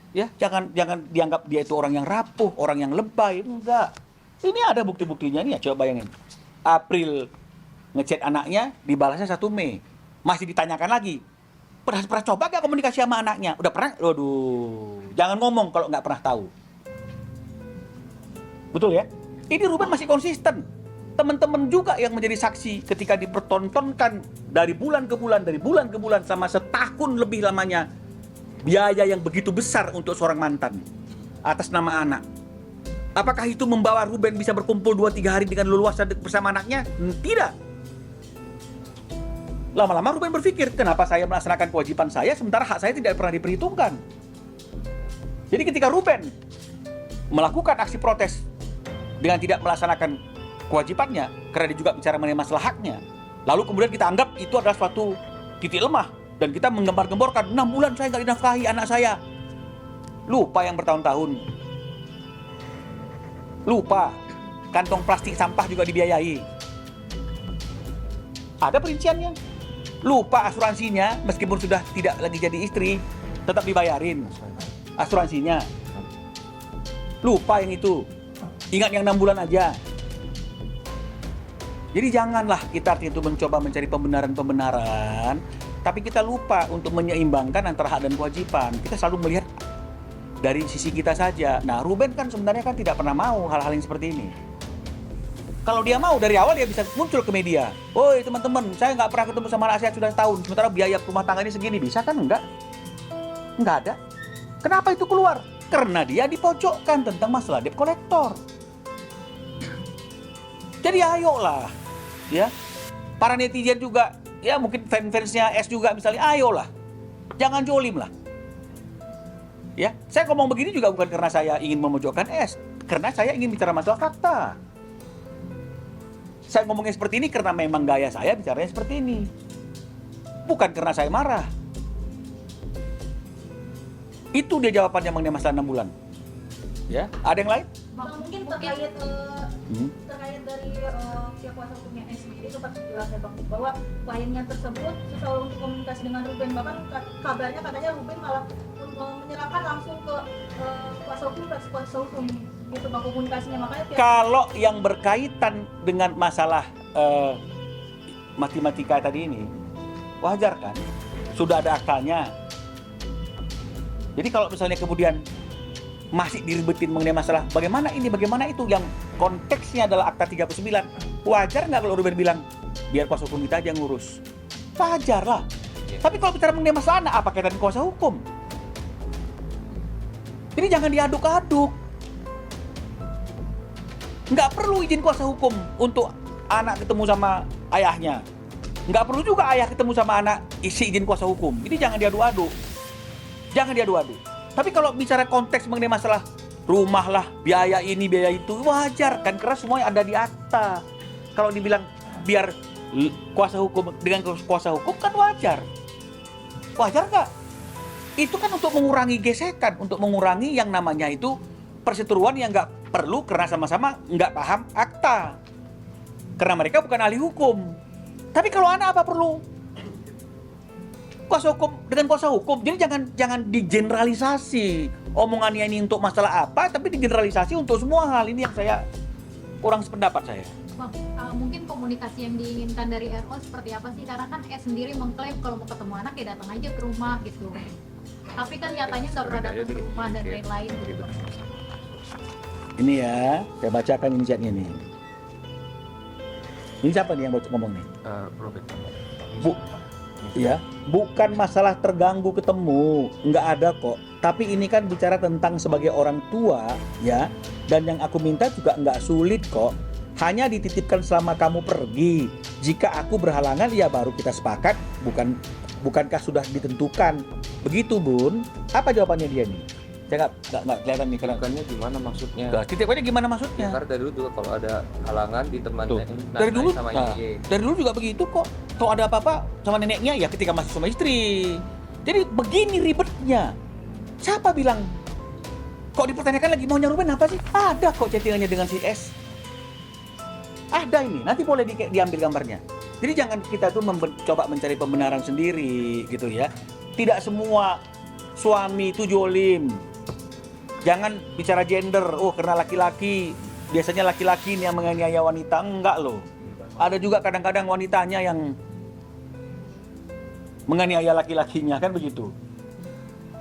Ya, jangan dianggap dia itu orang yang rapuh, orang yang lebay. Enggak. Ini ada bukti-buktinya nih ya, coba bayangin. April ngechat anaknya, dibalasnya 1 Mei. Masih ditanyakan lagi. Pernah coba gak komunikasi sama anaknya? Udah pernah? Waduh, jangan ngomong kalau nggak pernah tahu. Betul ya? Ini Ruben masih konsisten. Teman-teman juga yang menjadi saksi ketika dipertontonkan dari bulan ke bulan sama setahun lebih lamanya biaya yang begitu besar untuk seorang mantan atas nama anak. Apakah itu membawa Ruben bisa berkumpul 2-3 hari dengan leluasa bersama anaknya? Tidak. Lama-lama Ruben berpikir, kenapa saya melaksanakan kewajiban saya sementara hak saya tidak pernah diperhitungkan. Jadi ketika Ruben melakukan aksi protes dengan tidak melaksanakan kewajibannya, karena dia juga bicara mengenai masalah haknya, lalu kemudian kita anggap itu adalah suatu titik lemah, dan kita menggembar-gemborkan, 6 bulan saya nggak dinafkahi anak saya. Lupa yang bertahun-tahun. Lupa, kantong plastik sampah juga dibiayai. Ada perinciannya. Lupa asuransinya, meskipun sudah tidak lagi jadi istri, tetap dibayarin asuransinya. Lupa yang itu. Ingat yang 6 bulan aja. Jadi janganlah kita itu mencoba mencari pembenaran-pembenaran, tapi kita lupa untuk menyeimbangkan antara hak dan kewajiban. Kita selalu melihat dari sisi kita saja. Nah, Ruben kan sebenarnya kan tidak pernah mau hal-hal yang seperti ini. Kalau dia mau, dari awal dia bisa muncul ke media. Woi teman-teman, saya nggak pernah ketemu sama anak saya sudah setahun, sementara biaya rumah tangga ini segini. Bisa kan? Enggak. Enggak ada. Kenapa itu keluar? Karena dia dipojokkan tentang masalah debt collector. Jadi ayolah, ya, para netizen juga, ya mungkin fans-fansnya S juga misalnya, ayolah, jangan jolim lah. Ya, saya ngomong begini juga bukan karena saya ingin memojokkan S, karena saya ingin bicara masalah fakta. Saya ngomongnya seperti ini karena memang gaya saya bicaranya seperti ini, bukan karena saya marah. Itu dia jawabannya mengenai masalah 6 bulan. Ya, ada yang lain? Mungkin terkait dari pihak kuasa hukumnya S sendiri sempat jelasnya Bang bahwa kliennya tersebut susah untuk komunikasi dengan Ruben, bahkan kabarnya katanya Ruben malah menyerahkan langsung ke kuasa hukum gitu Bang komunikasinya, makanya kalau yang berkaitan dengan masalah matematika tadi ini wajar kan, sudah ada aktanya. Jadi kalau misalnya kemudian masih diribetin mengenai masalah bagaimana ini, bagaimana itu, yang konteksnya adalah akta 39, wajar nggak kalau Ruben bilang biar kuasa hukum kita aja ngurus? Wajar lah. Tapi kalau bicara mengenai masalah anak, apa kaitan kuasa hukum? Jadi jangan diaduk-aduk. Nggak perlu izin kuasa hukum untuk anak ketemu sama ayahnya. Nggak perlu juga ayah ketemu sama anak isi izin kuasa hukum. Ini jangan diadu-adu. Jangan diadu-adu. Tapi kalau bicara konteks mengenai masalah rumah lah, biaya ini, biaya itu, wajar kan, karena semuanya ada di akta. Kalau dibilang biar kuasa hukum dengan kuasa hukum kan wajar. Wajar nggak? Itu kan untuk mengurangi gesekan, untuk mengurangi yang namanya itu perseteruan yang nggak perlu karena sama-sama nggak paham akta. Karena mereka bukan ahli hukum. Tapi kalau anak apa perlu? Kuasa hukum dengan kuasa hukum. Jadi jangan digeneralisasi. Omongannya ini untuk masalah apa, tapi digeneralisasi untuk semua hal. Ini yang saya kurang sependapat saya. Bang, mungkin komunikasi yang diinginkan dari RO seperti apa sih? Karena kan S sendiri mengklaim kalau mau ketemu anak ya datang aja ke rumah gitu. Tapi kan nyatanya nggak pernah datang ke rumah dan lain-lain gitu. Ini ya, saya bacakan ini chatnya nih. Ini siapa nih yang ngomong nih? Robert. Ya, bukan masalah terganggu ketemu, nggak ada kok. Tapi ini kan bicara tentang sebagai orang tua, ya. Dan yang aku minta juga nggak sulit kok. Hanya dititipkan selama kamu pergi. Jika aku berhalangan, ya baru kita sepakat. Bukankah sudah ditentukan? Begitu Bun. Apa jawabannya dia nih? Saya nggak kelihatan nih. Bukannya gimana maksudnya? Titipkannya gimana maksudnya? Karena dari dulu juga kalau ada halangan di temannya Dari dulu, sama dari dulu juga begitu kok. Kalau ada apa-apa sama neneknya ya ketika masih sama istri. Jadi begini ribetnya. Siapa bilang? Kok dipertanyakan lagi maunya Ruben apa sih? Ada kok chattingannya dengan si S. Ada ini. Nanti boleh diambil gambarnya. Jadi jangan kita tuh coba mencari pembenaran sendiri gitu ya. Tidak semua suami itu jolim. Jangan bicara gender, oh karena laki-laki, biasanya laki-laki ini yang menganiaya wanita. Enggak loh. Ada juga kadang-kadang wanitanya yang menganiaya laki-lakinya, kan begitu.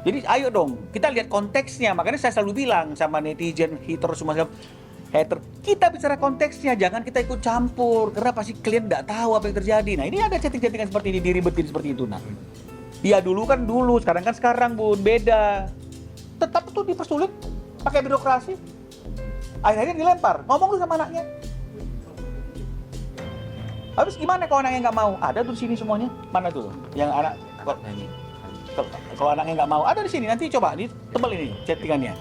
Jadi ayo dong, kita lihat konteksnya. Makanya saya selalu bilang sama netizen, hater, semua hater, kita bicara konteksnya, jangan kita ikut campur. Karena pasti kalian nggak tahu apa yang terjadi. Nah ini ada chatting-chattingan seperti ini, diribetin seperti itu. Nah, dia dulu kan dulu, sekarang kan sekarang, Bun, beda. Tetap tuh dipersulit pakai birokrasi. Akhirnya dilempar, ngomong lu sama anaknya. Habis gimana kalau anaknya nggak mau? Ada tuh di sini semuanya. Mana tuh yang anak? Kalau anaknya nggak mau, ada di sini. Nanti coba, ini tebel ini chattingannya.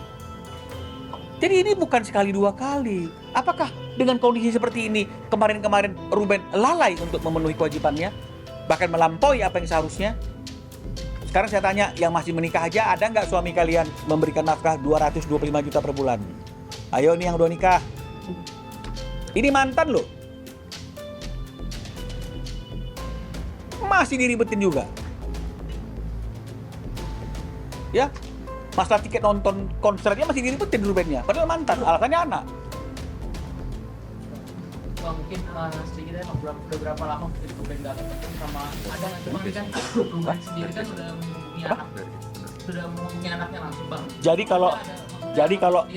Jadi ini bukan sekali dua kali. Apakah dengan kondisi seperti ini kemarin-kemarin Ruben lalai untuk memenuhi kewajibannya, bahkan melampaui apa yang seharusnya? Sekarang saya tanya, yang masih menikah aja, ada nggak suami kalian memberikan nafkah 225 juta per bulan? Ayo nih yang udah nikah. Ini mantan loh. Masih diribetin juga. Ya, masalah tiket nonton konsernya masih diribetin Rubennya. Padahal mantan, alasannya anak. Mungkin sedikit aja beberapa lama mungkin Ruben nggak ketemu sama ada nggak cuman kan Ruben sendiri kan sudah menghubungi anak, sudah menghubungi anaknya langsung bang. Jadi kalau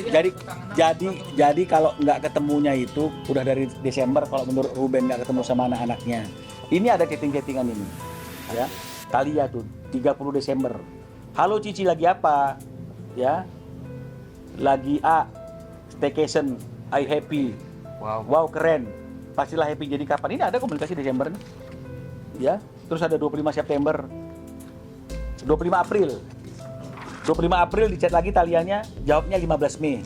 nggak ketemunya itu udah dari Desember kalau menurut Ruben nggak ketemu sama anak-anaknya. Ini ada chatting-chattingan ini, ya. Kali ya tuh 30 Desember. Halo Cici, lagi apa? Ya, lagi staycation, I happy. Wow keren. Pastilah happy. Jadi kapan? Ini ada komunikasi Desember nih. Ya, terus ada 25 September. 25 April. 25 April di chat lagi taliannya, jawabnya 15 Mei.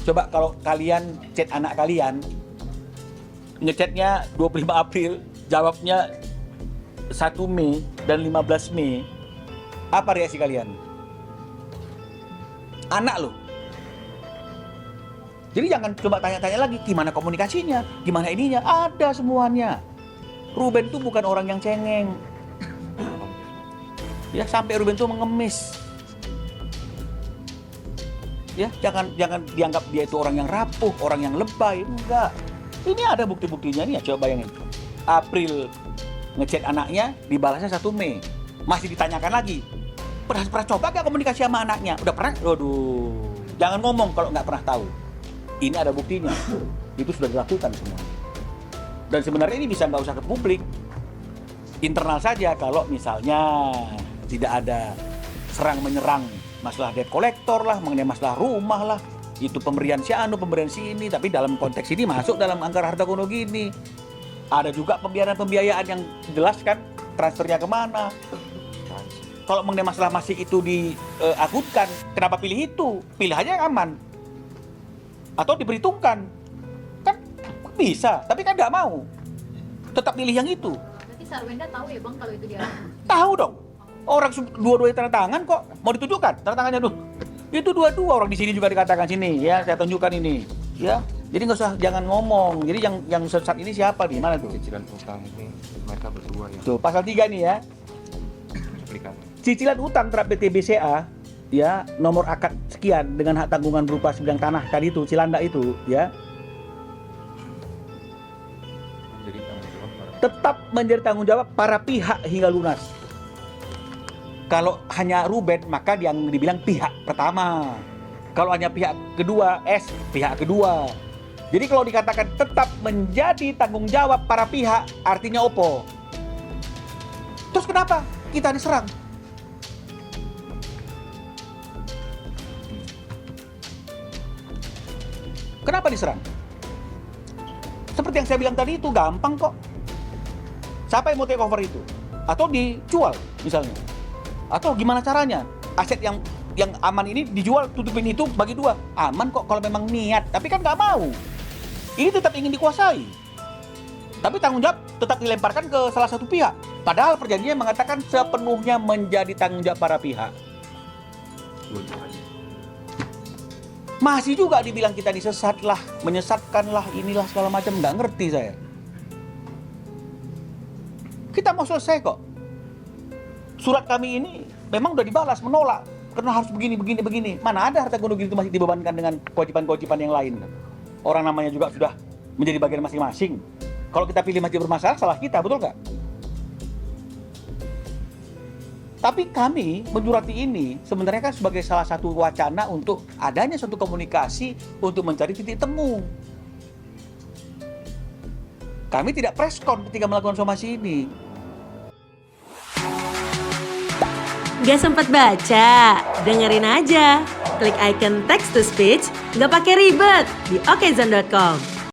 Coba kalau kalian chat anak kalian, ngechatnya 25 April, jawabnya 1 Mei dan 15 Mei, apa reaksi kalian? Anak loh. Jadi jangan coba tanya-tanya lagi gimana komunikasinya, gimana ininya, ada semuanya. Ruben tuh bukan orang yang cengeng. Ya, sampai Ruben tuh mengemis. Ya, jangan dianggap dia itu orang yang rapuh, orang yang lebay, enggak. Ini ada bukti-buktinya nih ya, coba bayangin. April ngechat anaknya, dibalasnya 1 Mei. Masih ditanyakan lagi. Pernah coba gak komunikasi sama anaknya? Udah pernah? Waduh. Jangan ngomong kalau nggak pernah tahu. Ini ada buktinya. Itu sudah dilakukan semua. Dan sebenarnya ini bisa nggak usah ke publik. Internal saja kalau misalnya tidak ada serang-menyerang masalah debt collector lah, mengenai masalah rumah lah. Itu pemberian si anu, pemberian si ini, tapi dalam konteks ini masuk dalam anggaran harta gono gini. Ada juga pembiayaan yang jelas kan, transfernya kemana. Kalau mengenai masalah masih itu diagutkan, kenapa pilih itu? Pilih aja yang aman. Atau diperhitungkan. Kan bisa, tapi kan nggak mau. Tetap pilih yang itu. Berarti Sarwenda tahu ya bang kalau itu dia? Tahu dong. Orang dua-duanya tanda tangan kok. Mau ditunjukkan tanda tangannya dulu. Itu dua-dua orang di sini juga dikatakan sini ya, saya tunjukkan ini ya. Jadi nggak usah, jangan ngomong. Jadi yang sesat ini siapa di mana tuh? Cicilan utang ini mereka berdua ya. Tuh pasal 3 nih ya. Cicilan utang terhadap PT BCA ya, nomor akad sekian dengan hak tanggungan berupa sebidang tanah tadi itu Cilandak itu ya. Tetap menjadi tanggung jawab para pihak hingga lunas. Kalau hanya Ruben, maka yang dibilang pihak pertama. Kalau hanya pihak kedua, pihak kedua. Jadi kalau dikatakan tetap menjadi tanggung jawab para pihak, artinya opo? Terus kenapa kita diserang? Kenapa diserang? Seperti yang saya bilang tadi itu gampang kok. Siapa yang mau take over itu? Atau dijual misalnya? Atau gimana caranya? Aset yang aman ini dijual, tutupin itu bagi dua. Aman kok kalau memang niat, tapi kan nggak mau. Ini tetap ingin dikuasai. Tapi tanggung jawab tetap dilemparkan ke salah satu pihak. Padahal perjanjiannya mengatakan sepenuhnya menjadi tanggung jawab para pihak. Masih juga dibilang kita disesat lah, menyesatkan lah, inilah segala macam. Nggak ngerti saya. Kita mau selesai kok. Surat kami ini memang udah dibalas, menolak. karena harus begini. Mana ada harta gonogiri itu masih dibebankan dengan kewajiban-kewajiban yang lain. Orang namanya juga sudah menjadi bagian masing-masing. Kalau kita pilih masih bermasalah, salah kita, betul nggak? Tapi kami menjurati ini sebenarnya kan sebagai salah satu wacana untuk adanya suatu komunikasi untuk mencari titik temu. Kami tidak preskon ketika melakukan somasi ini. Gak sempat baca? Dengerin aja. Klik icon text to speech, gak pakai ribet di okezone.com.